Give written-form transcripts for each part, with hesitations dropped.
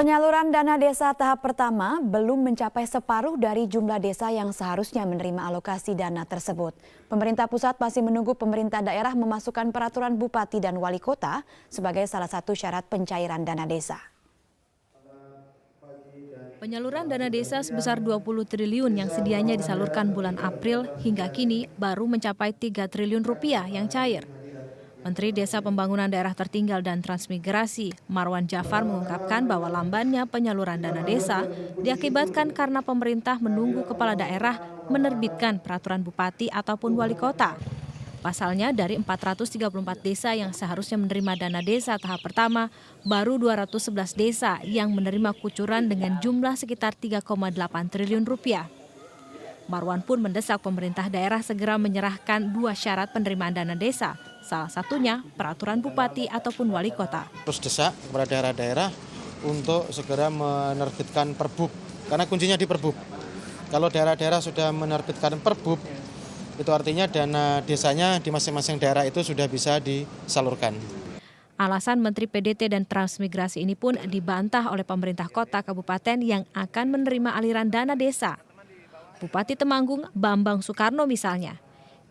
Penyaluran dana desa tahap pertama belum mencapai separuh dari jumlah desa yang seharusnya menerima alokasi dana tersebut. Pemerintah pusat masih menunggu pemerintah daerah memasukkan peraturan bupati dan wali kota sebagai salah satu syarat pencairan dana desa. Penyaluran dana desa sebesar 20 triliun yang sedianya disalurkan bulan April hingga kini baru mencapai 3 triliun rupiah yang cair. Menteri Desa Pembangunan Daerah Tertinggal dan Transmigrasi, Marwan Jafar mengungkapkan bahwa lambannya penyaluran dana desa diakibatkan karena pemerintah menunggu kepala daerah menerbitkan peraturan bupati ataupun wali kota. Pasalnya dari 434 desa yang seharusnya menerima dana desa tahap pertama, baru 211 desa yang menerima kucuran dengan jumlah sekitar 3,8 triliun rupiah. Marwan pun mendesak pemerintah daerah segera menyerahkan 2 syarat penerimaan dana desa, salah satunya peraturan bupati ataupun wali kota. Terus desak kepada daerah-daerah untuk segera menerbitkan perbub, karena kuncinya di perbub. Kalau daerah-daerah sudah menerbitkan perbub, itu artinya dana desanya di masing-masing daerah itu sudah bisa disalurkan. Alasan Menteri PDT dan Transmigrasi ini pun dibantah oleh pemerintah kota kabupaten yang akan menerima aliran dana desa. Bupati Temanggung Bambang Soekarno misalnya.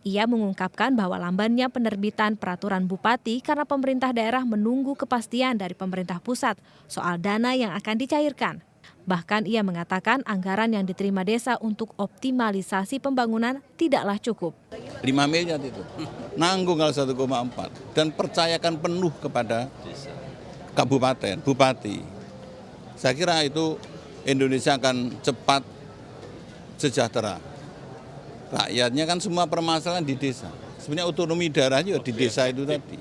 Ia mengungkapkan bahwa lambannya penerbitan peraturan bupati karena pemerintah daerah menunggu kepastian dari pemerintah pusat soal dana yang akan dicairkan. Bahkan ia mengatakan anggaran yang diterima desa untuk optimalisasi pembangunan tidaklah cukup. 5 miliar itu, nanggung kalau 1,4 dan percayakan penuh kepada kabupaten, bupati. Saya kira itu Indonesia akan cepat sejahtera. Rakyatnya kan semua permasalahan di desa. Sebenarnya otonomi daerah juga di desa itu tadi.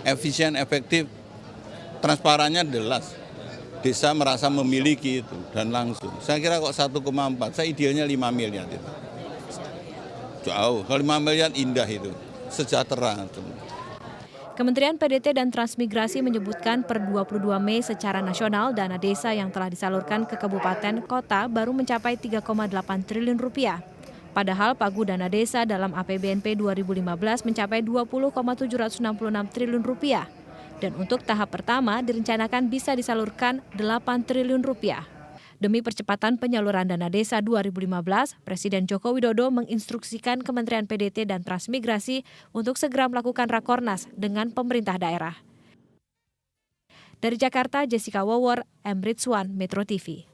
Efisien, efektif, transparannya jelas. Desa merasa memiliki itu dan langsung. Saya kira kok 1,4, saya idealnya 5 miliar itu. Jauh, kalau 5 miliar indah itu, sejahtera. Kementerian PDT dan Transmigrasi menyebutkan per 22 Mei secara nasional dana desa yang telah disalurkan ke kabupaten kota baru mencapai 3,8 triliun rupiah. Padahal pagu dana desa dalam APBNP 2015 mencapai 20,766 triliun rupiah. Dan untuk tahap pertama direncanakan bisa disalurkan 8 triliun rupiah. Demi percepatan penyaluran dana desa 2015, Presiden Joko Widodo menginstruksikan Kementerian PDT dan Transmigrasi untuk segera melakukan rakornas dengan pemerintah daerah. Dari Jakarta, Jessica Wawor, M. Ritswan, Metro TV.